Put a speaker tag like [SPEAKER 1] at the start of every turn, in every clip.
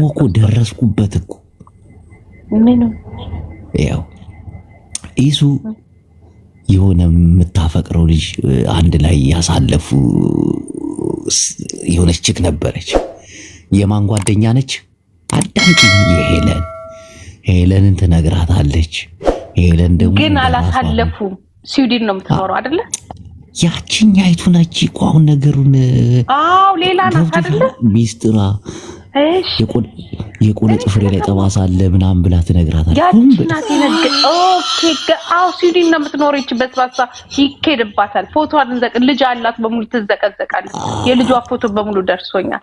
[SPEAKER 1] እኮ ደረስኩበት እኮ
[SPEAKER 2] ምን
[SPEAKER 1] ያው ኢሱ የሆነ የምታፈቅረው ልጅ አንድ ላይ ያሳለፉ የሆነች ችክ ነበረች። የማን ጓደኛ ነች? አዳምጪ። ሄለንን ትነግራታለች። ሄለን ደግሞ
[SPEAKER 2] ግን አላሳለፉ ስዊድን ነው የምትኖረው አይደለ?
[SPEAKER 1] ያቺኛይቱ ነች እኮ አሁን ነገሩን።
[SPEAKER 2] አዎ ሌላ ናት አይደለ?
[SPEAKER 1] ሚስጥራ
[SPEAKER 2] እሺ
[SPEAKER 1] የቆለ ጥፍሬ ላይ ጠባሳ አለ ምናምን ብላ ትነግራታለች።
[SPEAKER 2] ያቺ ናት የነገ ኦኬ። አዎ ስዊድን ነው የምትኖረው። ይች በስባሳ ይኬድባታል። ፎቶዋን ልጅ አላት በሙሉ ትዘቀዘቃለች። የልጇ ፎቶ በሙሉ ደርሶኛል።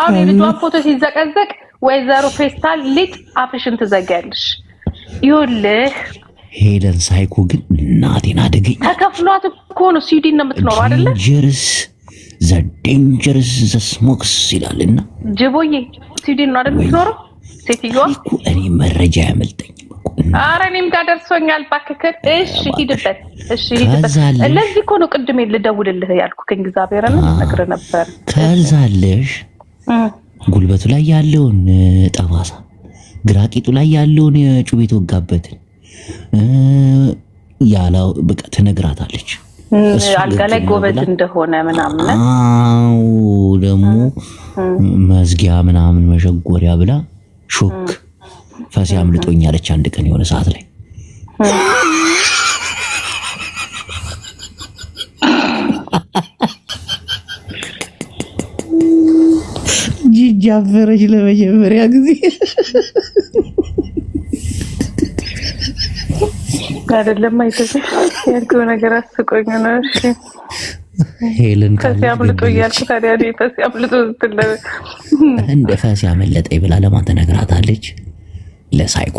[SPEAKER 2] አሁን የልጇ ፎቶ ሲዘቀዘቅ ወይዘሮ ፌስታል ሊጥ አፍሽን ትዘጋያለሽ። ይኸውልህ
[SPEAKER 1] ሄለን ሳይኮ ግን እናቴን አደገኝ።
[SPEAKER 2] ተከፍሏት እኮ ነው ስዊድን ነው የምትኖረው አይደለ?
[SPEAKER 1] ዴንጀርስ ዘ ስሞክስ ይላልና
[SPEAKER 2] ጅቦዬ ስዊድን ነው አይደል የምትኖረው ሴትዮዋ?
[SPEAKER 1] እኔ መረጃ ያመልጠኝ።
[SPEAKER 2] ኧረ እኔም ጋር ደርሶኛል። ባክከት እሺ ሂድበት። ለዚህ እኮ ነው ቅድሜ ልደውልልህ ያልኩህ። እግዚአብሔርን ነግሬህ ነበር።
[SPEAKER 1] ከዛለሽ ጉልበቱ ላይ ያለውን ጠባሳ፣ ግራቂጡ ላይ ያለውን ጩቤ ተወጋበትን ያላው በቃ ትነግራታለች።
[SPEAKER 2] አልጋ ላይ ጎበዝ እንደሆነ ምናምን
[SPEAKER 1] ደግሞ መዝጊያ ምናምን መሸጎሪያ ብላ ሾክ ፈስ ያምልጦኛለች አንድ ቀን የሆነ ሰዓት ላይ ጂጂ አፈረች ለመጀመሪያ ጊዜ
[SPEAKER 2] አይደለም አይተሽ ያልኩህ ነገር አስቆኝ ነው። እሺ
[SPEAKER 1] ሄለን
[SPEAKER 2] ከሲያምልጦ እያልኩ ታዲያ እኔ ከሲያምልጦ ስትል
[SPEAKER 1] እንደ ፈስ ያመለጠኝ ብላ ለማን ትነግራታለች? ለሳይኮ።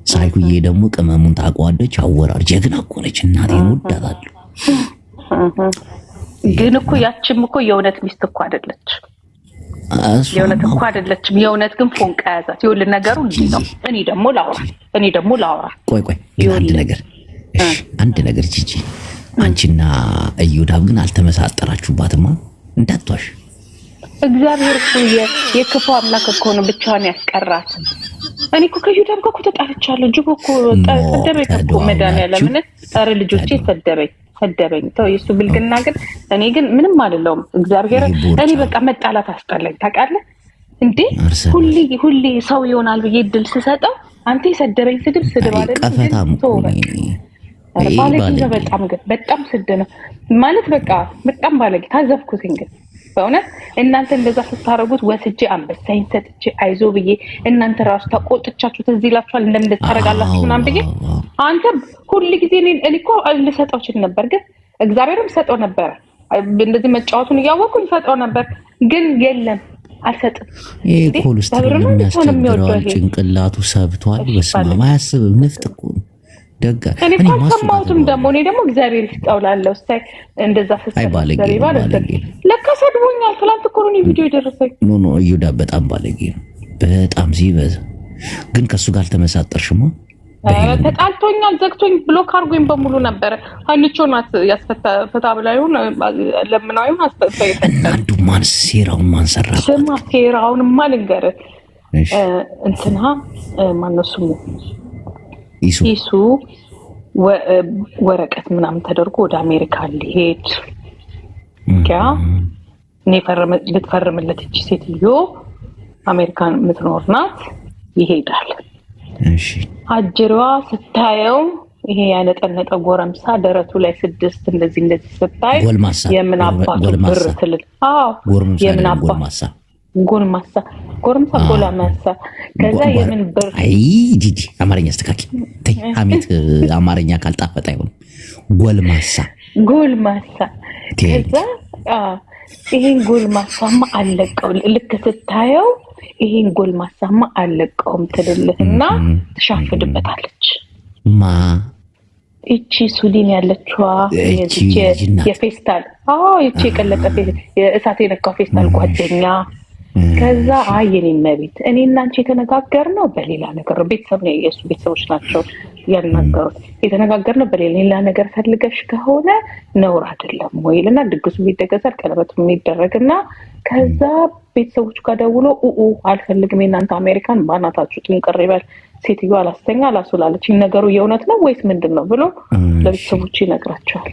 [SPEAKER 1] ሳይኮዬ ደግሞ ቅመሙን ታውቀዋለች። አወራር ጀግና እኮ ነች። እናቴን ወዳታለሁ።
[SPEAKER 2] ግን እኮ ያችም እኮ የእውነት ሚስት እኮ አይደለች። የእውነት እኮ አይደለችም። የእውነት ግን ፎንቃ ያዛት። ይኸውልህ ነገሩ እንዲህ ነው። እኔ ደግሞ ላውራ።
[SPEAKER 1] ቆይ አንድ ነገር ጂጂ፣ አንቺና እዩዳብ ግን አልተመሳጠራችሁባትማ። እንዳትዋሽ።
[SPEAKER 2] እግዚአብሔር እኮ የክፉ አምላክ እኮ ነው ብቻዋን ያስቀራት። እኔ እኮ ከእዩዳብ ጋር እኮ ተጣልቻለሁ። ጅቦ እኮ ሰደበኝ እኮ መድኃኒዓለምን። ኧረ ልጆቼ ሰደበኝ። ተው የሱ ብልግና ግን እኔ ግን ምንም አይደለውም። እግዚአብሔር እኔ በቃ መጣላት አስጠላኝ። ታውቃለህ እንዴ? ሁሌ ሰው ይሆናል ብዬ እድል ስሰጠው አንተ የሰደበኝ ስድብ አይደለም ባለጌ ነው። በጣም ስድ ነው ማለት በቃ በጣም ባለጌ ታዘብኩትኝ። ግን በእውነት እናንተ እንደዛ ስታረጉት ወስጄ አንበሳይን ሰጥቼ አይዞ ብዬ እናንተ ራሱ ተቆጥቻችሁ ትዝ ይላችኋል እንደምን ታረጋላችሁ ምናምን ብዬ አንተ ሁሉ ጊዜ እኔ እኮ ልሰጠው እችል ነበር። ግን እግዚአብሔርም ሰጠው ነበር። እንደዚህ መጫወቱን እያወቅኩ ልሰጠው ነበር። ግን የለም አልሰጥም።
[SPEAKER 1] ኮሌስትሮል የሚያስቸግረዋል፣ ጭንቅላቱ ሰብቷል። በስመ አብ አያስብም። ንፍጥ እኮ ደጋ
[SPEAKER 2] እኔ ሰማሁትም ደግሞ እኔ ደግሞ እግዚአብሔር ይስጣውላለሁ። እስታይ እንደዛ ፍስታይ ባለጌ ለካ ሰድቦኛል። ትላንት እኮ ነው ቪዲዮ የደረሰኝ።
[SPEAKER 1] ኖ እዩዳ በጣም ባለጌ ነው፣ በጣም ሲበዛ። ግን ከሱ ጋር ተመሳጠርሽማ?
[SPEAKER 2] ተጣልቶኛል፣ ዘግቶኝ ብሎክ አድርጎኝ በሙሉ ነበረ። አንቺ ናት ያስፈታ ብላዩን ለምናዩን አስተፈይ
[SPEAKER 1] አንዱ ማን ሴራውን ማን ሰራ?
[SPEAKER 2] ስማ ሴራውንማ ልንገርህ። እንትና ማነው ስሙ? ኢሱ ወረቀት ምናምን ተደርጎ ወደ አሜሪካ ሊሄድ ልትፈርምለት እቺ ሴትዮ አሜሪካን የምትኖር ናት። ይሄዳል።
[SPEAKER 1] እሺ
[SPEAKER 2] አጅሯ ስታየው ይሄ ያነጠነጠ ጎረምሳ ደረቱ ላይ 6 እንደዚህ ስታይ የምን አባቱ ብር ትልል? አዎ የምን አባቱ ጎልማሳ ከዛ የምን ብር?
[SPEAKER 1] አይ ጂጂ አማርኛ አስተካኪ ተይ። አሜት አማርኛ ካልጣፈጠ አይሆን። ጎልማሳ ከዛ ይሄን ጎልማሳማ አለቀው። ልክ ስታየው ይሄን ጎልማሳማ አለቀውም ትልልህና ትሻፍድበታለች። እቺ ሱሊን ያለችዋ የፌስታል ይቺ የቀለጠ የእሳት የነካው ፌስታል ጓደኛ
[SPEAKER 2] ከዛ የኔ መቤት እኔ እና አንቺ የተነጋገርነው በሌላ ነገር ቤተሰብ ነው የሱ ቤተሰቦች ናቸው ያናገሩት። የተነጋገርነው በሌላ ነገር ፈልገሽ ከሆነ ነውር አይደለም ወይ ልና ድግሱ ይደገሳል ቀለበቱ የሚደረግና ከዛ ቤተሰቦቹ ጋር ደውሎ አልፈልግም የእናንተ አሜሪካን ባናታችሁ ጥንቅር ይበል ሴትዮዋ አላስተኛ አላስውላለች ነገሩ የእውነት ነው ወይስ ምንድነው ብሎ ለቤተሰቦቹ ይነግራቸዋል።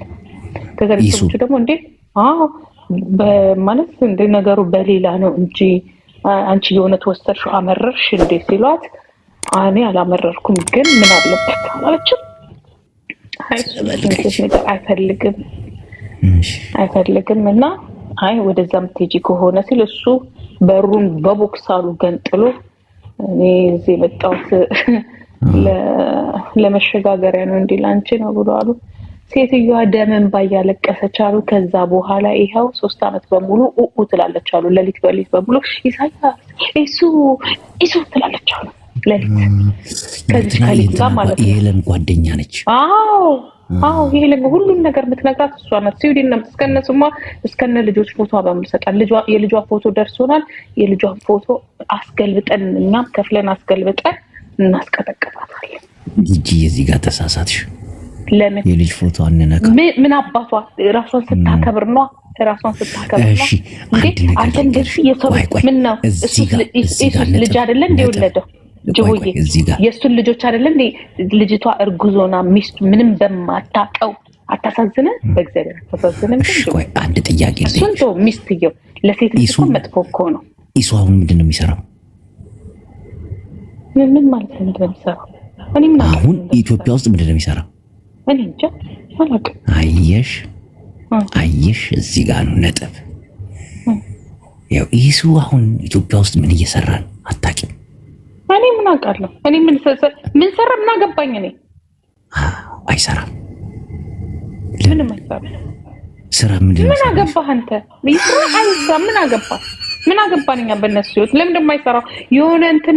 [SPEAKER 2] ከዛ ቤተሰቦቹ ደግሞ እንዴ በማለት እንደ ነገሩ በሌላ ነው እንጂ አንቺ የእውነት ወሰድሽው አመረርሽ እንዴ ሲሏት እኔ አላመረርኩም ግን ምን አለበት አለችው። አይፈልግም እና ወደዛ ምትሄጂ ከሆነ ሲል እሱ በሩን በቦክስ አሉ ገንጥሎ እኔ እዚህ መጣሁት ለመሸጋገሪያ ነው እንዴ ላንቺ ነው ብሎ አሉ። ሴትዮዋ ደመን ባያለቀሰች አሉ። ከዛ በኋላ ይሄው 3 አመት በሙሉ ትላለች አሉ። ለሊት በሙሉ ኢሳያስ እሱ ትላለች አሉ። ለሊት ከዚህ ጋር ማለት ነው።
[SPEAKER 1] የሄለን ጓደኛ ነች።
[SPEAKER 2] የሄለን ሁሉን ነገር የምትነግራት እሷ ናት። ስዊድን ነው እስከነ ልጆች ፎቶ በሙሉ ሰጣል። የልጇ ፎቶ ደርሶናል። የልጇን ፎቶ አስገልብጠን እኛም ከፍለን አስገልብጠን እናስቀጠቅጣታለን።
[SPEAKER 1] እዚህ ጋር ተሳሳትሽ።
[SPEAKER 2] ለምን
[SPEAKER 1] የልጅ ፎቶ አንነካ?
[SPEAKER 2] ምን አባቷ ራሷን ስታከብር ነው።
[SPEAKER 1] እሺ አንተ
[SPEAKER 2] እንደዚህ የሰው ምን ነው ልጅ አይደለ እንደ ወለደው ጅቦዬ የሱን ልጆች አይደለ እንደ ልጅቷ እርጉዞና ሚስቱ ምንም በማታቀው አታሳዝነን? በእግዚአብሔር አታሳዝነን?
[SPEAKER 1] ቆይ አንድ ጥያቄ
[SPEAKER 2] እሱን ተው። ሚስትየው ለሴት ልጅ መጥፎ እኮ ነው።
[SPEAKER 1] ኢሱ አሁን ምንድነው የሚሰራው?
[SPEAKER 2] ምን ማለት ነው የሚሰራው?
[SPEAKER 1] አሁን ኢትዮጵያ ውስጥ ምንድነው የሚሰራው?
[SPEAKER 2] እኔ እንጃ አላውቅም።
[SPEAKER 1] አየሽ እዚህ ጋር ነው ነጥብ። ያው ኢሱ አሁን ኢትዮጵያ ውስጥ ምን እየሰራ ነው አታውቂም?
[SPEAKER 2] እኔ ምን አውቃለሁ? እኔ ምን ሰራ ምን አገባኝ? እኔ
[SPEAKER 1] አይሰራም።
[SPEAKER 2] ምንም አይሰራም።
[SPEAKER 1] ስራ ምንድነው?
[SPEAKER 2] ምን አገባህ አንተ? ምን አገባህ? ምን አገባንኛ በእነሱ ህይወት? ለምን እንደማይሰራው የሆነ እንትን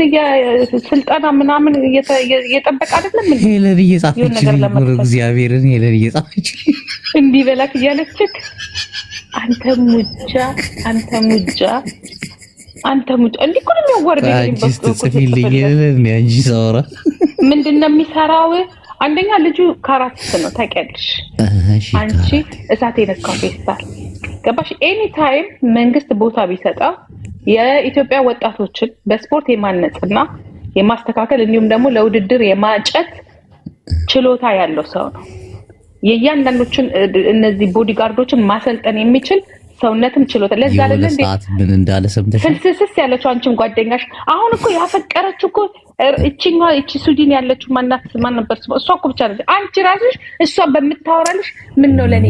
[SPEAKER 2] ስልጠና ምናምን እየጠበቀ አይደለም እንዴ?
[SPEAKER 1] ሄለን እየጻፈች ነው። እግዚአብሔርን ሄለን እየጻፈች
[SPEAKER 2] እንዲህ በላክ እያለችክ አንተ ሙጃ እንዲህ እኮ ነው የሚያወርደኝ።
[SPEAKER 1] ጽፊልኝ ሄለን ያንጂ ሰውራ
[SPEAKER 2] ምንድነው የሚሰራው? አንደኛ ልጁ ካራቲስት ነው ታውቂያለሽ። አንቺ እሳት የነካው ፌስታል ገባሽ? ኤኒ ታይም መንግስት ቦታ ቢሰጣው የኢትዮጵያ ወጣቶችን በስፖርት የማነጽና የማስተካከል እንዲሁም ደግሞ ለውድድር የማጨት ችሎታ ያለው ሰው ነው። የእያንዳንዶችን እነዚህ ቦዲጋርዶችን ማሰልጠን የሚችል ሰውነትም ችሎታ ለዛ አይደለ እንዴ?
[SPEAKER 1] ምን እንዳለ ሰምተሽ
[SPEAKER 2] ፍልስስ ያለችው አንቺም ጓደኛሽ አሁን እኮ ያፈቀረችው እኮ እቺ ስዊድን ያለችው ማን ነበር? እሷ እኮ ብቻ ነች። አንቺ ራስሽ እሷ በምታወራልሽ ምን ነው ለኔ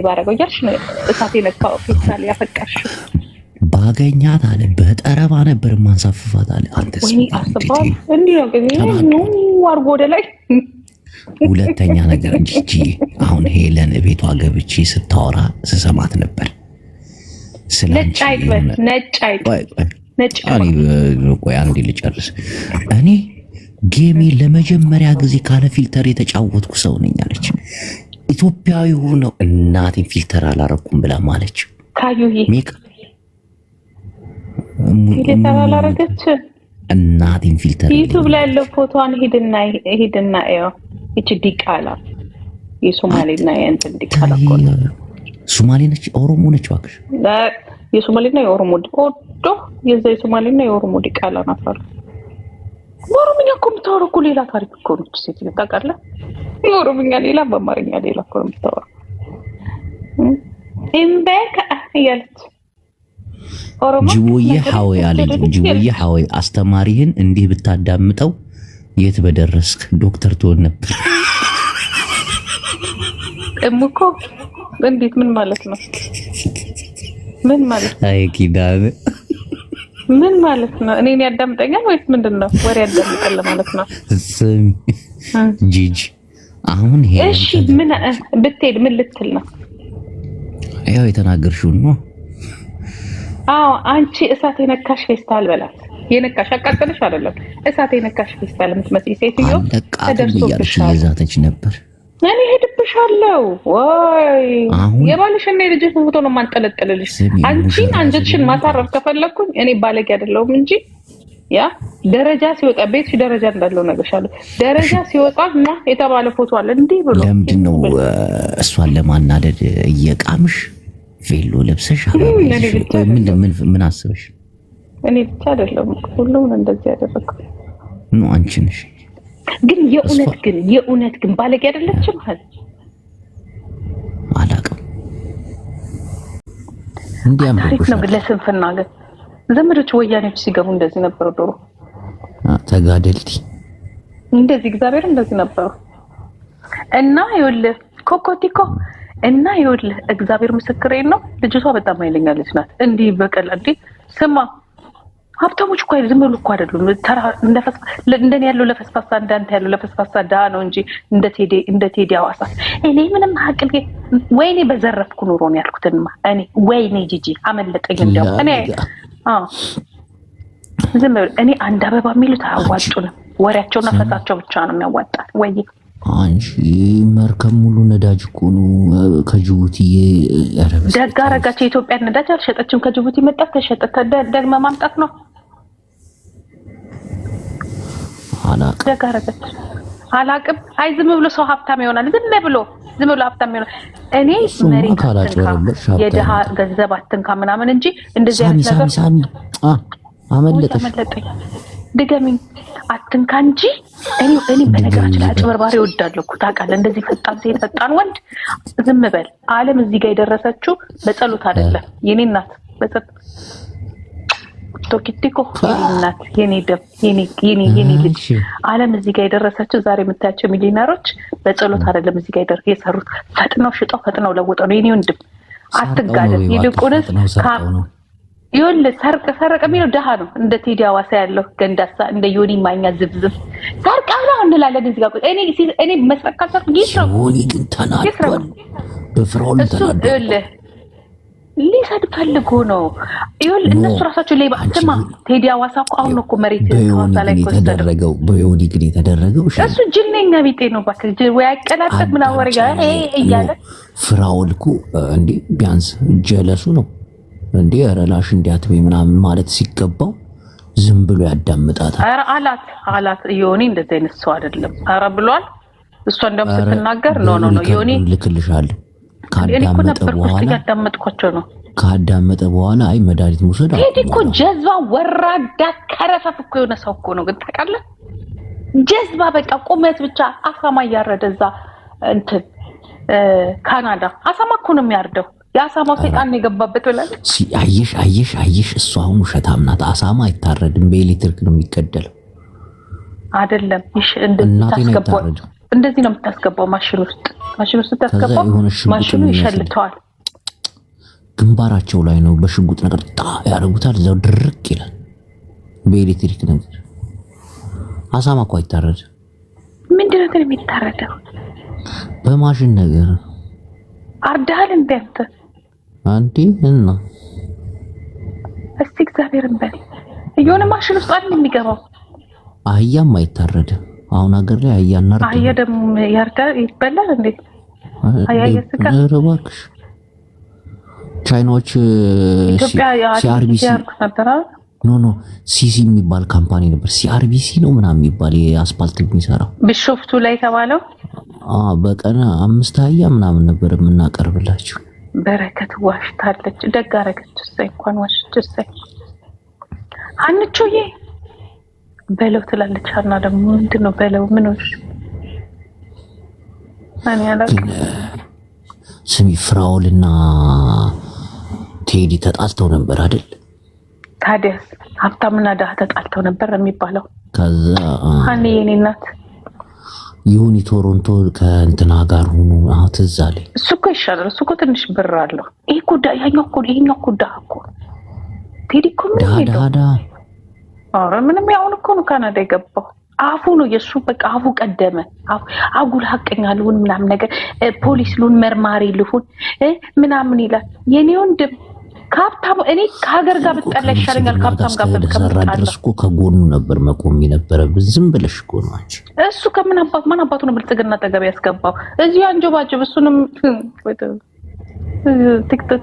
[SPEAKER 2] ባረገው እያልሽ ነው እሳት የነካው ፌስታል ያፈቀርሽው።
[SPEAKER 1] ባገኛት አለ በጠረባ ነበር ማንሳፍፋት አለ። አንተስ
[SPEAKER 2] እንዴ ነው አርጎ ወደ ላይ
[SPEAKER 1] ሁለተኛ ነገር እንጂ አሁን ሄለን ቤቷ ገብቼ ስታወራ ስሰማት ነበር። ቆይ አንዴ ልጨርስ። እኔ ጌሜ ለመጀመሪያ ጊዜ ካለ ፊልተር የተጫወትኩ ሰው ነኝ አለች። ኢትዮጵያዊ ሆነው እናቴን ፊልተር አላረኩም ብላ ማለች።
[SPEAKER 2] ካዩዬ
[SPEAKER 1] ፊልተር
[SPEAKER 2] አላረገች
[SPEAKER 1] እናቴን ፊልተር
[SPEAKER 2] ዩቲዩብ ላይ ያለው ፎቶዋን ሄድና ያው እቺ ዲቃላ የሶማሌና የእንትን ዲቃላ እኮ ነው።
[SPEAKER 1] ሶማሌ ነች ኦሮሞ ነች እባክሽ?
[SPEAKER 2] የሶማሌና የኦሮሞ ኦዶ የሶማሌና የኦሮሞ ዲቃላ ናት አሉ። በኦሮምኛ እኮ የምታወራው እኮ ሌላ ታሪክ እኮ ነች። ሴት ታውቃለህ? የኦሮምኛ ሌላ በአማርኛ ሌላ እኮ ነው የምታወራው። እምበካ እያለች
[SPEAKER 1] ጅቦዬ ሐወይ አለኝ። ጅቦዬ ሐወይ አስተማሪህን እንዲህ ብታዳምጠው የት በደረስክ ዶክተር ትሆን ነበር።
[SPEAKER 2] እሙኮ እንዴት ምን ማለት ነው? ምን ማለት ነው?
[SPEAKER 1] አይ ኪዳን
[SPEAKER 2] ምን ማለት ነው? እኔን ያዳምጠኛል ወይስ ምንድነው? ወሬ ያዳምጣል ማለት ነው?
[SPEAKER 1] ስሚ ጂጂ አሁን ሄ
[SPEAKER 2] እሺ ምን ብትሄድ ምን ልትል ነው?
[SPEAKER 1] ያው የተናገርሽው ነው።
[SPEAKER 2] አዎ አንቺ እሳት የነካሽ ፌስታል በላት። የነካሽ አቃጠለሽ አይደለም እሳት የነካሽ ፌስታል የምትመስይ ሴትዮ ተደርሶብሻል።
[SPEAKER 1] እየዛተች ነበር።
[SPEAKER 2] እኔ ሄድብሻለሁ ወይ የባልሽና የልጅሽ ፎቶ ነው ማንጠለጥልልሽ። አንቺን አንጀትሽን ማሳረፍ ከፈለኩኝ እኔ ባለጌ አይደለሁም እንጂ ያ ደረጃ ሲወጣ ቤትሽ ደረጃ እንዳለው ነገርሻለሁ። ደረጃ ሲወጣና የተባለ ፎቶ አለ እንዴ ብሎ
[SPEAKER 1] ለምንድን ነው እሷን ለማናደድ እየቃምሽ ቬሎ ለብሰሽ ምን አስበሽ?
[SPEAKER 2] እኔ ብቻ አይደለም ሁሉም እንደዚህ ያደረገው
[SPEAKER 1] ነው አንቺ ነሽ።
[SPEAKER 2] ግን የእውነት ግን ባለጌ አይደለችም ማለት
[SPEAKER 1] አላውቅም። እንዲያም
[SPEAKER 2] ነው ግን ለስንፍና ግን ዘመዶች ወያኔዎች ሲገቡ እንደዚህ ነበሩ። ዶሮ
[SPEAKER 1] ተጋደልቲ
[SPEAKER 2] እንደዚህ እግዚአብሔር እንደዚህ ነበሩ እና ይኸውልህ ኮኮቲኮ እና ይኸውልህ እግዚአብሔር ምስክሬ ነው። ልጅቷ በጣም ኃይለኛ ልጅ ናት። እንዲህ በቀል እንዴ ስማ ሀብታሞች እኮ ዝም ብሎ እኮ አይደሉም። ተራ እንደኔ ያለው ለፈስፋሳ እንዳንተ ያለው ለፈስፋሳ ዳ ነው እንጂ እንደ ቴዲ አዋሳ እኔ ምንም ሀቅል ወይኔ በዘረፍኩ ኑሮ ነው ያልኩትማ እኔ ወይኔ ጂጂ አመለጠኝ እንደው እኔ ዝም ብሎ እኔ አንድ አበባ የሚሉት አያዋጡንም። ወሬያቸውና ፈሳቸው ብቻ ነው የሚያዋጣን። ወይ
[SPEAKER 1] አንቺ መርከብ ሙሉ ነዳጅ እኮ ነው ከጅቡቲ ያረበስ
[SPEAKER 2] ደጋ አረጋች። የኢትዮጵያ ነዳጅ አልሸጠችም። ከጅቡቲ መጣ ተሸጠ። ደግመ ማምጣት ነው። ደጋ አረጋች አላቅም። አይ ዝም ብሎ ሰው ሀብታም ይሆናል። ዝም ብሎ ሀብታም ይሆናል። እኔ መሬት የደሃ ገንዘብ አትንካ ምናምን እንጂ እንደዚህ አይነት ነገር
[SPEAKER 1] ሳሚ አመለጠሽ
[SPEAKER 2] ድገሚኝ አትንካ እንጂ እኔ በነገራችን ላይ አጭበርባሪ እወዳለሁ እኮ ታውቃለህ። እንደዚህ ፈጣን ወንድ ዝም በል። ዓለም እዚህ ጋር የደረሰችው በጸሎት አይደለም። የኔ እናት በጸሎት ቶኪቲኮ እናት የኔ ደም የኔ ልጅ ዓለም እዚህ ጋር የደረሰችው ዛሬ የምታያቸው ሚሊዮነሮች በጸሎት አይደለም። እዚህ ጋር የሰሩት ፈጥነው ሽጠው ፈጥነው ለውጠው ነው። የኔ ወንድም አትጋደል። ይልቁንስ ይኸውልህ ሰርቅ የሚለው ደሃ ነው። እንደ ቴዲ አዋሳ ያለው ገንዳሳ እንደ ዮኒ ማኛ ዝብዝብ ሰርቃ ነው እንላለን እዚህ ጋር። እኔ መስረቅ ካልሰርቅ
[SPEAKER 1] ዮኒ ግን ተናዷል። በፍራውን ተናዷል።
[SPEAKER 2] ይኸውልህ ሊሰድ ፈልጎ ነው። ይኸውልህ እነሱ ራሳቸው ሌባ አትማ። ቴዲ አዋሳ እኮ አሁን እኮ መሬት ካሳ ላይ
[SPEAKER 1] ተደረገው በዮኒ ግን የተደረገው
[SPEAKER 2] እሱ ጅነኛ ቢጤ ነው። ባክህ ወይ አቀላጠፍ ምናምን ወሬ ጋር እያለ
[SPEAKER 1] ፍራውል እኮ እንዴ ቢያንስ ጀለሱ ነው እንዴ ረላሽ እንዲያትበይ ምናምን ማለት ሲገባው ዝም ብሎ ያዳምጣታል።
[SPEAKER 2] ኧረ አላት ዮኒ እንደዚህ አይነት ሰው አይደለም። ኧረ ብሏል። እሷ እንደም ስትናገር ኖ ዮኒ
[SPEAKER 1] ልክልሻለሁ
[SPEAKER 2] ያዳመጥኳቸው ነው።
[SPEAKER 1] ካዳመጠ በኋላ አይ መድኃኒት መውሰድ
[SPEAKER 2] ቴዲ እኮ ጀዝባ ወራዳ ከረፈፍ እኮ የሆነ ሰው እኮ ነው። ግን ታውቃለህ ጀዝባ በቃ ቁመት ብቻ አሳማ እያረደ እዛ እንትን ካናዳ አሳማ እኮ ነው የሚያርደው። የአሳማው ሰይጣን የገባበት ብለን
[SPEAKER 1] አየሽ እሷ አሁን ውሸታም ናት። አሳማ አይታረድም፣ በኤሌክትሪክ ነው የሚገደለው።
[SPEAKER 2] አይደለም እንደዚህ ነው የምታስገባው። ማሽን ውስጥ ታስገባው፣ ማሽኑ ይሸልተዋል።
[SPEAKER 1] ግንባራቸው ላይ ነው በሽጉጥ ነገር ያደርጉታል። እዛው ድርቅ ይላል በኤሌክትሪክ ነገር። አሳማ እኮ አይታረድም።
[SPEAKER 2] ምንድን ነው የሚታረደው?
[SPEAKER 1] በማሽን ነገር
[SPEAKER 2] አርዳሃል እንዴ
[SPEAKER 1] አንተ እና
[SPEAKER 2] እስቲ እግዚአብሔርን በል የሆነ ማሽን ውስጥ አይደል የሚገባው?
[SPEAKER 1] አህያም አይታረድም። አሁን ሀገር ላይ አህያ እናርዳ።
[SPEAKER 2] አህያ ደግሞ ያርዳል ይበላል እንዴ? አህያ ይስጋ
[SPEAKER 1] እባክሽ። ቻይናዎች ሲአርቢሲ ኖ ሲሲ የሚባል ካምፓኒ ነበር። ሲአርቢሲ ነው ምናምን የሚባል የአስፓልት የሚሰራው
[SPEAKER 2] ቢሾፍቱ ላይ ተባለው።
[SPEAKER 1] በቀን 5 አህያ ምናምን ነበር የምናቀርብላችሁ።
[SPEAKER 2] በረከት ዋሽታለች። ደግ አደረገች። እንኳን ዋሽች አንቺዬ በለው ትላለች። አና ደግሞ ምንድነው በለው ምን ሆነሽ? ማን ያላቅ
[SPEAKER 1] ስሚ ፍራውልና ቴዲ ተጣልተው ነበር አይደል?
[SPEAKER 2] ታዲያስ ሀብታምና ደሃ ተጣልተው ነበር የሚባለው።
[SPEAKER 1] ከዛ
[SPEAKER 2] አኔ የኔ እናት
[SPEAKER 1] ይሁን ቶሮንቶ ከእንትና ጋር ሆኖ ትዝ አለኝ።
[SPEAKER 2] እሱ እኮ ይሻላል። እሱ እኮ ትንሽ ብር አለው። ይሄ እኮ ይሄኛው እኮ ደሃ እኮ ቴዲ እኮ ምን ይሄዳል? ኧረ ምንም ያውን እኮ ነው ካናዳ የገባው። አፉ ነው የሱ በቃ አፉ ቀደመ። አጉል ሀቀኛ ልሁን ምናምን ነገር ፖሊስ ልሁን መርማሪ ልሁን ምናምን ይላል። የኔ ወንድም ከሀብታሙ እኔ ከሀገር ጋር ብጠላ ይሻለኛል ከሀብታም ጋር
[SPEAKER 1] በተሰራ ድረስ እኮ ከጎኑ ነበር መቆም የነበረብን። ዝም ብለሽ እኮ ነው አንቺ።
[SPEAKER 2] እሱ ከምን ማን አባቱ ነው ብልጽግና ጠገብ ያስገባው? እዚሁ አንጆባጆብ እሱንም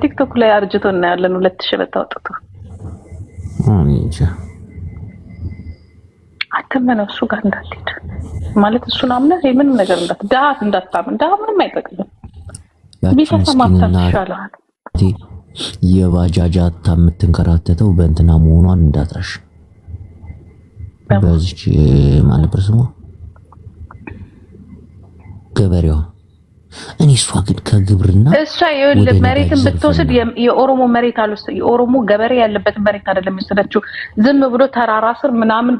[SPEAKER 2] ቲክቶክ ላይ አርጅቶ እናያለን። 2000 በታወጥቶ አትመነው እሱ ጋር እንዳትሄድ ማለት እሱን አምነህ ምንም ነገር እንዳታምን። ድሀ ምንም አይጠቅምም። ቢሰማ ይሻላል።
[SPEAKER 1] የባጃጃታ የምትንከራተተው በእንትና መሆኗን እንዳትረሽ። በዚች ማለት ስሟ ገበሬዋ እኔ እሷ ግን ከግብርና
[SPEAKER 2] እሷ ይኸውልህ መሬትን ብትወስድ የኦሮሞ መሬት የኦሮሞ ገበሬ ያለበት መሬት አይደለም የሚሰጠችው። ዝም ብሎ ተራራ ስር ምናምን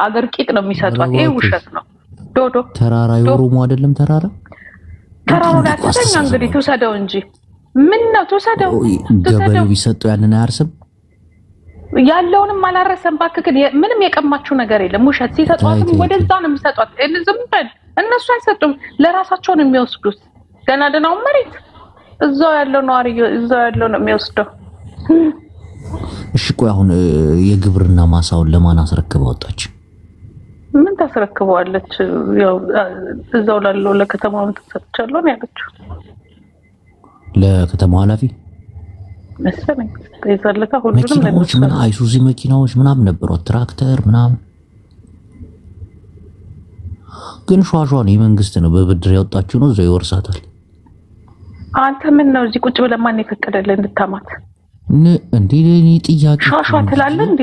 [SPEAKER 2] አገር ቂጥ ነው የሚሰጧት። ይሄ ውሸት ነው። ዶዶ
[SPEAKER 1] ተራራ የኦሮሞ አይደለም። ተራራው ላይ ተኛ እንግዲህ ትውሰደው እንጂ ምን ነው ትውሰደው። ገበሬው ቢሰጠው ያንን አያርስም።
[SPEAKER 2] ያለውንም አላረሰም። እባክህ ምንም የቀማችሁ ነገር የለም። ውሸት ሲሰጧት ወደዛ ነው የሚሰጧት። ዝም በል እነሱ አይሰጡም። ለራሳቸው ነው የሚወስዱት። ገና ደናው መሬት እዛው ያለው ነዋሪ እዛው ያለው ነው የሚወስደው።
[SPEAKER 1] እሺ ቆይ አሁን የግብርና ማሳውን ለማን አስረክባ ወጣች?
[SPEAKER 2] ምን ታስረክበዋለች? ያው እዛው ላለው ለከተማው ተሰጥቻለሁ ነው ያለችው።
[SPEAKER 1] ለከተማው ኃላፊ
[SPEAKER 2] መሰለኝ ከይዛለታ ሁሉንም
[SPEAKER 1] መኪናዎች ምን አይሱዚ መኪናዎች ምናምን ነበሩት፣ ትራክተር ምናምን። ግን ሿሿን የመንግስት ነው በብድር ያወጣችው ነው፣ እዛው ይወርሳታል።
[SPEAKER 2] አንተ ምን ነው እዚህ ቁጭ ብለህ ማን የፈቀደልህ እንድታማት?
[SPEAKER 1] እንዴ ለኔ ጥያቄ
[SPEAKER 2] ሿሿ ትላለህ እንዴ?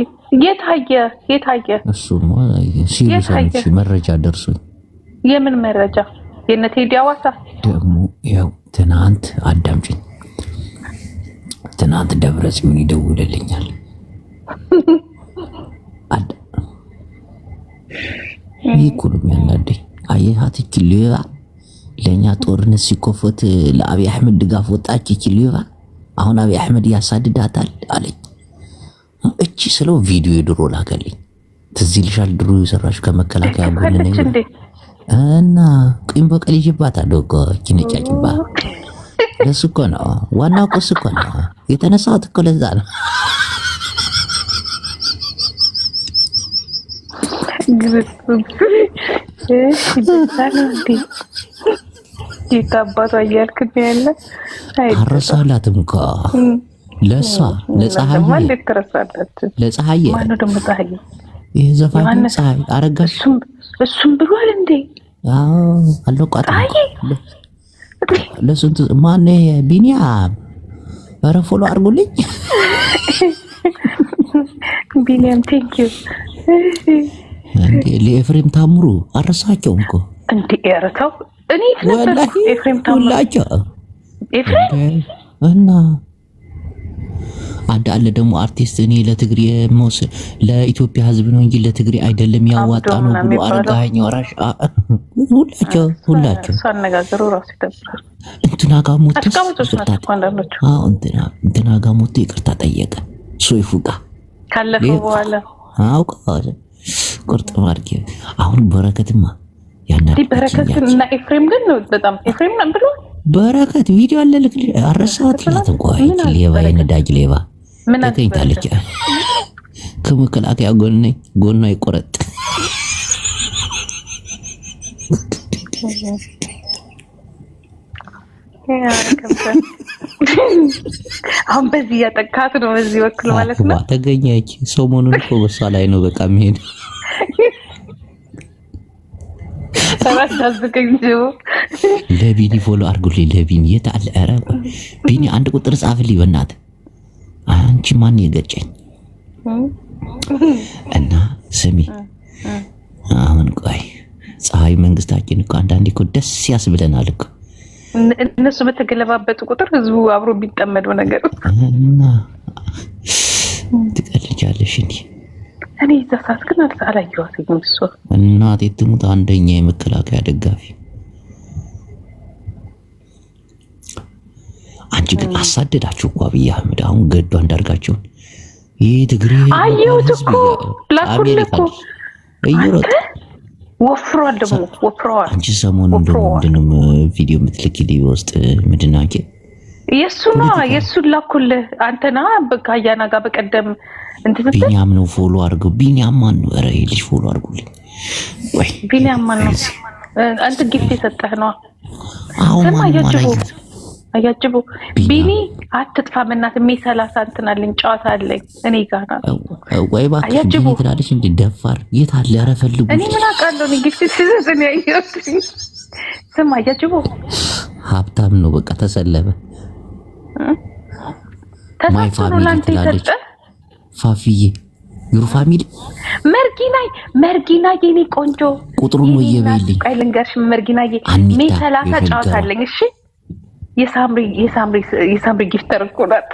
[SPEAKER 2] የታየ
[SPEAKER 1] እሱማ ሲሉሳንቺ መረጃ ደርሶኝ።
[SPEAKER 2] የምን መረጃ? የነ ቴዲ አዋሳ
[SPEAKER 1] ደግሞ ያው ትናንት አዳምጪኝ፣ ትናንት ደብረጽዮን ይደውልልኛል። ይኩሉም ያናደኝ አየሃት ኪሊባ ለኛ ጦርነት ሲኮፈት ለአብይ አህመድ ድጋፍ ወጣች ኪሊባ። አሁን አብይ አህመድ ያሳድዳታል አለኝ። እቺ ስለው ቪዲዮ ድሮ ላከልኝ። ትዝ ይልሻል ድሮ የሰራሽ ከመከላከያ ጎን ነኝ እና ቂም በቀል ይጅባታል እኮ ኪነጫጭባ። ለሱ እኮ ነው ዋናው ቆስ እኮ ነው የተነሳሁት እኮ ለዛ ነው።
[SPEAKER 2] ይታባቷ እያልክ ያለ
[SPEAKER 1] አረሳላትም እኮ ለሷ ለፀሐይ
[SPEAKER 2] ማለት ተረሳለች።
[SPEAKER 1] ለፀሐይ
[SPEAKER 2] ማነው ደግሞ ፀሐይ?
[SPEAKER 1] ይሄ ዘፋኝ ፀሐይ አረጋሽ
[SPEAKER 2] እሱም ብሏል እንዴ?
[SPEAKER 1] አዎ አለቋት ለሱንት ማን ቢኒያም ኧረ ፎሎ አድርጉልኝ
[SPEAKER 2] ቢኒያም ቴንክ ዩ
[SPEAKER 1] እንዴ ለኤፍሬም ታምሩ አረሳቸውም እኮ እንዴ
[SPEAKER 2] ያረታው እኔ ስለዚህ ኤፍሬም ታምሩ ኤፍሬም
[SPEAKER 1] እና አለ ደግሞ አርቲስት እኔ ለትግሬ ሞስ ለኢትዮጵያ ሕዝብ ነው እንጂ ለትግሬ አይደለም ያዋጣ ነው ብሎ አረጋኸኝ ወራሽ ሁላቸው
[SPEAKER 2] ሳነጋገሩ ራሱ ይተብራል።
[SPEAKER 1] እንትና ጋር ሞት ይቅርታ ጠየቀ ሶይፉ ጋር
[SPEAKER 2] ካለፈው በኋላ
[SPEAKER 1] አውቀዋል ቁርጥ ማርኬ። አሁን በረከትማ ያናል
[SPEAKER 2] በረከትን እና ኤፍሬም ግን ነው በጣም ኤፍሬም ነው ብሎ በረከት
[SPEAKER 1] ቪዲዮ አለ ልክ አረሳት ይላት እንኳን ሌባ የነዳጅ ሌባ ተገኝታለች። ከመከላከያ ጎኗ ይቆረጥ።
[SPEAKER 2] አሁን በዚህ ያጠቃት ነው በዚህ ወክል ማለት ነው
[SPEAKER 1] ተገኘች። ሰሞኑን እኮ በሷ ላይ ነው በቃ የሚሄድ ለቢኒ ፎሎ አድርጉልኝ። ለቢኒ የት አለ? ኧረ ቢኒ አንድ ቁጥር ጻፍልኝ በእናትህ። አንቺ ማን የገጨኝ? እና ስሚ አሁን ቆይ ፀሐይ መንግስታችን እኮ አንዳንዴ እኮ ደስ ያስብለናል እኮ
[SPEAKER 2] እነሱ በተገለባበጡ ቁጥር ህዝቡ አብሮ ቢጠመደው ነገር
[SPEAKER 1] እና ትቀልጃለሽ እንዴ?
[SPEAKER 2] እኔ እዛ ሰዓት ግን አላየኋትም። እሷ
[SPEAKER 1] እናቴ ትሙት አንደኛ የመከላከያ ደጋፊ። አንቺ ግን አሳደዳችሁ እኮ አብይ አህመድ አሁን ገዱ አንዳርጋቸውን ይሄ ትግሬ
[SPEAKER 2] አየሁት እኮ ላኩልህ እኮ እየሮጠ ወፍሯል ደግሞ ወፍሯል።
[SPEAKER 1] አንቺ ሰሞኑን ደግሞ ምንድነው ቪዲዮ የምትልኪልኝ በውስጥ ምንድን ነው አንቺ
[SPEAKER 2] የሱን ላኩልህ አንተና ከአያና ጋር በቀደም እንትን
[SPEAKER 1] ቢኒያም ነው ፎሎ አድርገው። ቢኒያም ማን ነው? ኧረ ልጅ ፎሎ አድርጉልኝ። ወይ
[SPEAKER 2] ቢኒያም ማን ነው? አንተ ጊፍት የሰጠህ ነው።
[SPEAKER 1] አሁን
[SPEAKER 2] አያጅቡ ቢኒ አትጥፋ በእናትህ። ሜ 30 እንትን አለኝ ጨዋታ አለኝ እኔ ጋር ነው።
[SPEAKER 1] ወይ እባክህ ቢኒ ትላለች እንዴ ደፋር። የት አለ? ኧረ ፈልጉ።
[SPEAKER 2] እኔ ምን አውቃለሁ? እኔ ጊፍት ሲሰጥኝ ያየሁት። ስማ አያጅቡ
[SPEAKER 1] ሀብታም ነው በቃ ተሰለበ።
[SPEAKER 2] ተሳስቶ ላንተ ይሰጠ
[SPEAKER 1] ፋፊዬ ዩር ፋሚሊ
[SPEAKER 2] መርጊና የኔ ቆንጆ
[SPEAKER 1] ቁጥሩን ነው የበይልኝ።
[SPEAKER 2] ቆይ ልንገርሽ መርጊና ሜ 30 ጨዋታ አለኝ። እሺ የሳምሪ ጊፍተር እኮ ናት።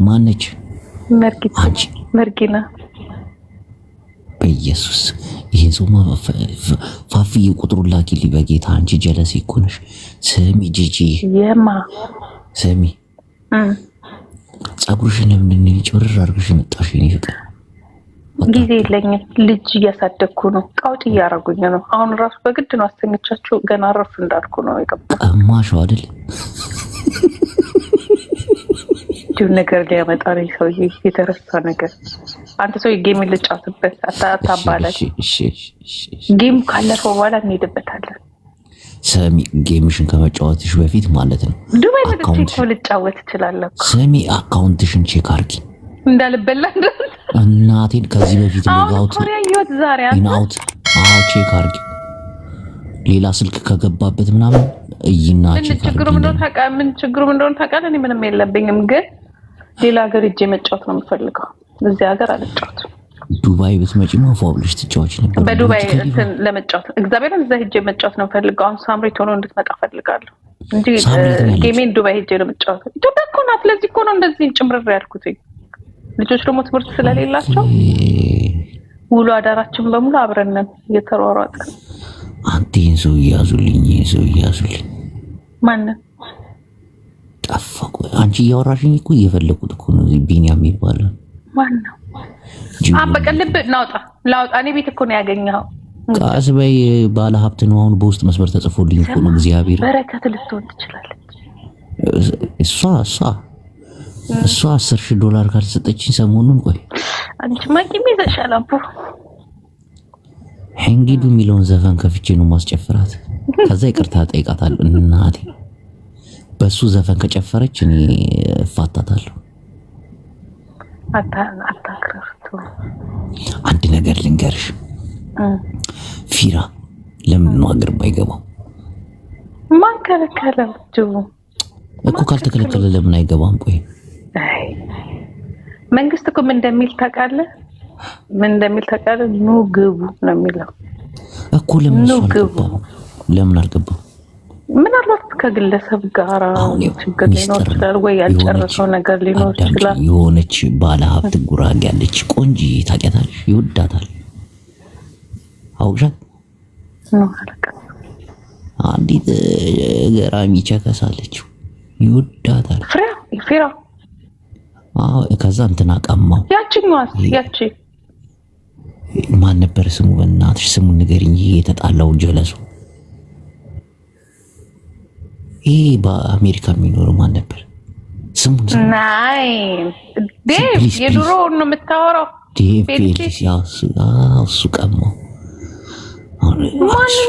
[SPEAKER 1] ማነች?
[SPEAKER 2] መርጊና
[SPEAKER 1] በኢየሱስ ይሄን ሰው ፋፊዬ ቁጥሩን ላኪልኝ በጌታ። አንቺ ጀለሴ እኮ ነሽ። ስሚ ጂጂ ስሚ ፀጉርሽን ምን ጭብርር አድርገሽ መጣሽ? የኔ ፍቅር
[SPEAKER 2] ጊዜ የለኝም። ልጅ እያሳደግኩ ነው። ቃውጥ እያረጉኝ ነው። አሁን ራሱ በግድ ነው አስተኛቻቸው። ገና ረፍ እንዳልኩ ነው የገባው።
[SPEAKER 1] ቀማሽው አይደል?
[SPEAKER 2] ዲው ነገር ሊያመጣ ነው ሰውዬ። የተረሳ ነገር አንተ ሰው ጌም ልጫወትበት አታባላሽ። ጌም ካለፈው በኋላ እንሄድበታለን።
[SPEAKER 1] ሰሚ ጌምሽን ከመጫወትሽ በፊት ማለት ነው
[SPEAKER 2] ዱባይ መጥቼ እኮ ልጫወት እችላለሁ።
[SPEAKER 1] ሰሚ አካውንትሽን ቼክ አድርጊ
[SPEAKER 2] እንዳልበላ
[SPEAKER 1] እናቴን። ከዚህ በፊት ሎጋውት ኢንአውት ቼክ አድርጊ። ሌላ ስልክ ከገባበት ምናምን እይና ቼክ አድርጊ።
[SPEAKER 2] ምን ችግሩ እንደሆነ ታውቃለህ? እኔ ምንም የለብኝም፣ ግን ሌላ ሀገር ሄጄ መጫወት ነው የምፈልገው። እዚህ ሀገር አልጫወትም።
[SPEAKER 1] ዱባይ ብትመጪማ ፏብልሽ ትጫወች ነበር።
[SPEAKER 2] በዱባይ እንትን ለመጫወት እግዚአብሔርን እዛ ሄጄ መጫወት ነው ፈልገው። አሁን ሳምሪ ቶሎ እንድትመጣ ፈልጋለሁ እንጂ ጌሜን ዱባይ ሄጄ ነው መጫወት። ኢትዮጵያ እኮ ናት። ለዚህ እኮ ነው እንደዚህ ጭምርር ያልኩት። ልጆች ደግሞ ትምህርት ስለሌላቸው ውሎ አዳራችን በሙሉ አብረን ነን እየተሯሯጥን።
[SPEAKER 1] አንቴን ሰው እያዙልኝ
[SPEAKER 2] ማንን
[SPEAKER 1] ጠፋቁ። አንቺ እያወራሽኝ እኮ እየፈለኩት እኮ ነው። ቢኒያም ይባላል።
[SPEAKER 2] ማን ነው? በቀልብ ላውጣ። እኔ ቤት እኮ ነው ያገኘኸው።
[SPEAKER 1] ቃስ በይ ባለ ሀብት ነው። አሁን በውስጥ መስመር ተጽፎልኝ እኮ ነው። እግዚአብሔር
[SPEAKER 2] በረከት ልትሆን ትችላለች።
[SPEAKER 1] እሷ $10,000 ካልሰጠችኝ ሰሞኑን ቆይ
[SPEAKER 2] አንቺ ማቂም ይዘሻል። አቡ
[SPEAKER 1] እንግዱ የሚለውን ዘፈን ከፍቼ ነው ማስጨፍራት። ከዛ ይቅርታ ጠይቃታለሁ። እናቴ በሱ ዘፈን ከጨፈረች እኔ እፋታታለሁ።
[SPEAKER 2] አታክረፍቱ።
[SPEAKER 1] አንድ ነገር ልንገርሽ፣ ፊራ ለምን ነው አገር ባይገባው?
[SPEAKER 2] ማን ከለከለው?
[SPEAKER 1] እኮ ካልተከለከለ ለምን አይገባም? ቆይ
[SPEAKER 2] መንግስት እኮ ምን እንደሚል ታውቃለህ? ኑ ግቡ ነው የሚለው
[SPEAKER 1] እኮ። ለምን አልገባም?
[SPEAKER 2] ምናልባት ከግለሰብ ጋር ችግር ሊኖር ይችላል፣ ወይ ያልጨረሰው ነገር ሊኖር ይችላል።
[SPEAKER 1] የሆነች ባለ ሀብት ጉራጌ ያለች ቆንጂ ታውቂያታለሽ? ይወዳታል። አውቅሻት
[SPEAKER 2] ነው አለቀ።
[SPEAKER 1] አንዲት ገራሚ ቸከሳለች፣ ይወዳታል።
[SPEAKER 2] ፍሬ
[SPEAKER 1] ከዛ እንትና ቀማው።
[SPEAKER 2] ያቺ
[SPEAKER 1] ማን ነበር ስሙ? በእናትሽ ስሙን ንገሪኝ። የተጣላው ጀለሱ ይሄ በአሜሪካ የሚኖረው ማን ነበር ስሙን?
[SPEAKER 2] ናይ ዴቭ የድሮ ነው የምታወራው።
[SPEAKER 1] ዴቭ እሱ ቀማው።
[SPEAKER 2] ማን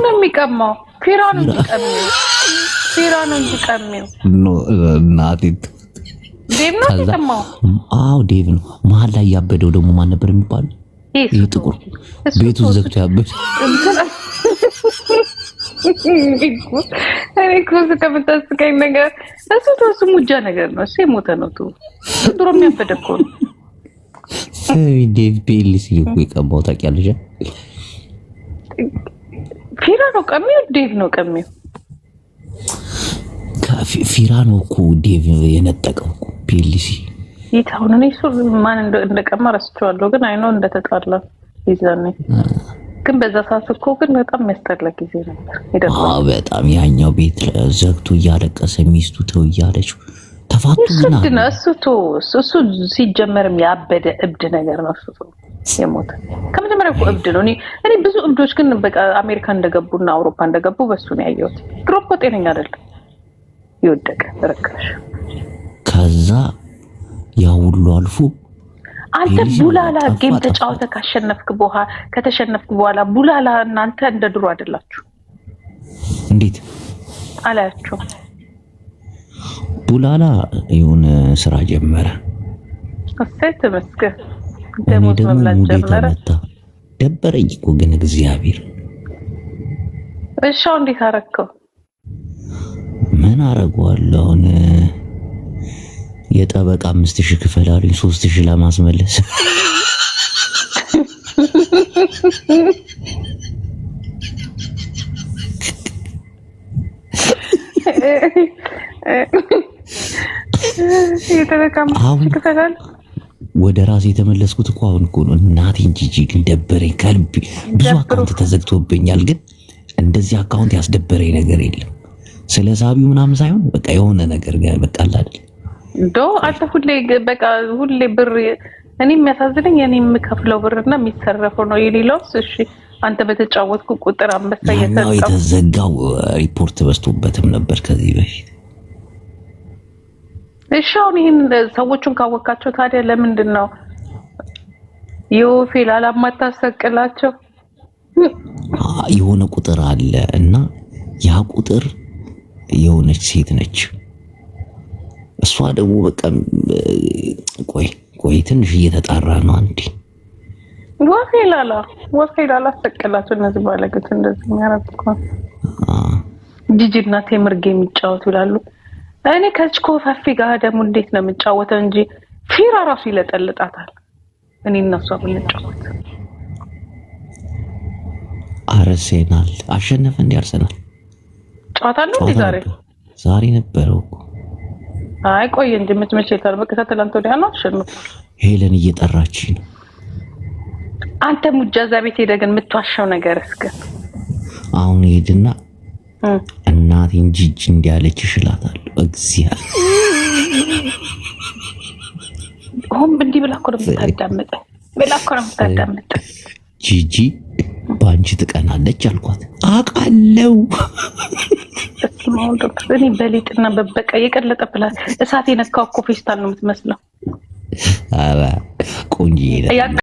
[SPEAKER 2] ነው የሚቀማው? ፊራ ነው እንዲቀሚው
[SPEAKER 1] እናቴ
[SPEAKER 2] ዴቭ ነው የሚቀማው።
[SPEAKER 1] አዎ ዴቭ ነው። መሀል ላይ ያበደው ደግሞ ማን ነበር የሚባለው? ይሄ ጥቁር ቤቱን ዘግቶ ያበደ
[SPEAKER 2] እኔ እኮ ከምታስቀኝ ነገር እሱ ሙጃ ነገር ነው። እሱ የሞተ ነው። ድሮ የሚያበደ እኮ ነው።
[SPEAKER 1] ዴቭ ፔሊስ እኮ የቀባው ታውቂያለሽ?
[SPEAKER 2] ፊራ ነው ቀሚው፣ ዴቭ ነው ቀሚው።
[SPEAKER 1] ፊራ ነው እኮ ዴቭ የነጠቀው እኮ ፔሊሲ።
[SPEAKER 2] ይታውን እኔ እሱ ማን እንደቀማ ረስቼዋለሁ፣ ግን አይኖ እንደተጣላ ይዛኔ። ግን በዛ ሰዓት እኮ ግን በጣም የሚያስጠላ ጊዜ ነበር።
[SPEAKER 1] በጣም ያኛው ቤት ዘግቶ እያለቀሰ ሚስቱ ተው እያለችው ተፋቱ። ግን
[SPEAKER 2] እሱ ሲጀመርም ያበደ እብድ ነገር ነው። እሱ የሞተ ከመጀመሪያ እኮ እብድ ነው። እኔ ብዙ እብዶች ግን በቃ አሜሪካ እንደገቡና አውሮፓ እንደገቡ በሱ ነው ያየሁት። ድሮ እኮ ጤነኛ አይደለም። ይወደቀ ተረከሽ።
[SPEAKER 1] ከዛ ያ ሁሉ አልፎ
[SPEAKER 2] አንተ ቡላላ ጌም ተጫውተ ከተሸነፍክ በኋላ ቡላላ እናንተ እንደ ድሮ አይደላችሁ።
[SPEAKER 1] እንዴት
[SPEAKER 2] አላችሁ?
[SPEAKER 1] ቡላላ የሆነ ስራ ጀመረ።
[SPEAKER 2] እሰይ ተመስገን።
[SPEAKER 1] ደግሞ ጀመረ። ደበረኝ እኮ ግን እግዚአብሔር።
[SPEAKER 2] እሻው እንዴት አረከው?
[SPEAKER 1] ምን አረጋለሁ አሁን የጠበቃ 5000 ክፈል አሉኝ 3000 ለማስመለስ።
[SPEAKER 2] የጠበቃ 5000 ክፈል
[SPEAKER 1] ወደ ራሴ የተመለስኩት እኮ አሁን እኮ ነው። እናቴን ጂጂ ግን ደበረኝ ከልቤ። ብዙ አካውንት ተዘግቶብኛል፣ ግን እንደዚህ አካውንት ያስደበረኝ ነገር የለም። ስለ ሳቢው ምናምን ሳይሆን በቃ የሆነ ነገር ጋር በቃ አይደል
[SPEAKER 2] አንተ ሁሌ ብር እኔ የሚያሳዝነኝ እኔ የምከፍለው ብርና የሚሰረፈው ነው የሌላውስ። እሺ አንተ በተጫወትኩ ቁጥር አንበሳ
[SPEAKER 1] ነው የተዘጋው። ሪፖርት በዝቶበትም ነበር ከዚህ በፊት።
[SPEAKER 2] እሺ አሁን ይሄን ሰዎቹን ካወቃቸው ታዲያ ለምንድን ነው የወፌል አላማታሰቅላቸው?
[SPEAKER 1] የሆነ ቁጥር አለ እና ያ ቁጥር የሆነች ሴት ነች። እሷ ደግሞ በቃ ቆይ ትንሽ እየተጣራ ነው። አንዴ
[SPEAKER 2] ወፌላላ ሰቀላቸው። እነዚህ ባለገት እንደዚህ የሚያረጉ ጂጂና ቴምር ጌም የሚጫወቱ ይላሉ። እኔ ከዚህ ኮፋፊ ጋር ደግሞ እንዴት ነው የምጫወተው እንጂ ፊራ ራሱ ይለጠልጣታል። እኔ እነሱ ብንጫወት
[SPEAKER 1] አርሰናል አሸነፈ እንዴ? አርሰናል
[SPEAKER 2] ጨዋታ ነው እንዴ
[SPEAKER 1] ዛሬ ነበረው?
[SPEAKER 2] አይ ቆይ እንጂ መቼ ታል በቃ ተላንቶ ወዲያ ነው አሸነፈ።
[SPEAKER 1] ሄለን እየጠራች ነው።
[SPEAKER 2] አንተ ሙጃዛ ቤት ሄደህ ግን የምትዋሻው ነገር እስከ
[SPEAKER 1] አሁን ሄድና እናቴን ጂጂ እንዲያለች ይሽላታል። እግዚአብሔር
[SPEAKER 2] እንዲህ ብላ እኮ ነው የምታዳምጥ።
[SPEAKER 1] ጂጂ ባንቺ ትቀናለች አልኳት። አውቃለሁ
[SPEAKER 2] እኔ በሊጥና በበቃ የቀለጠ ብላት እሳት የነካው እኮ ፌስታል ነው የምትመስለው።
[SPEAKER 1] ቆንጆ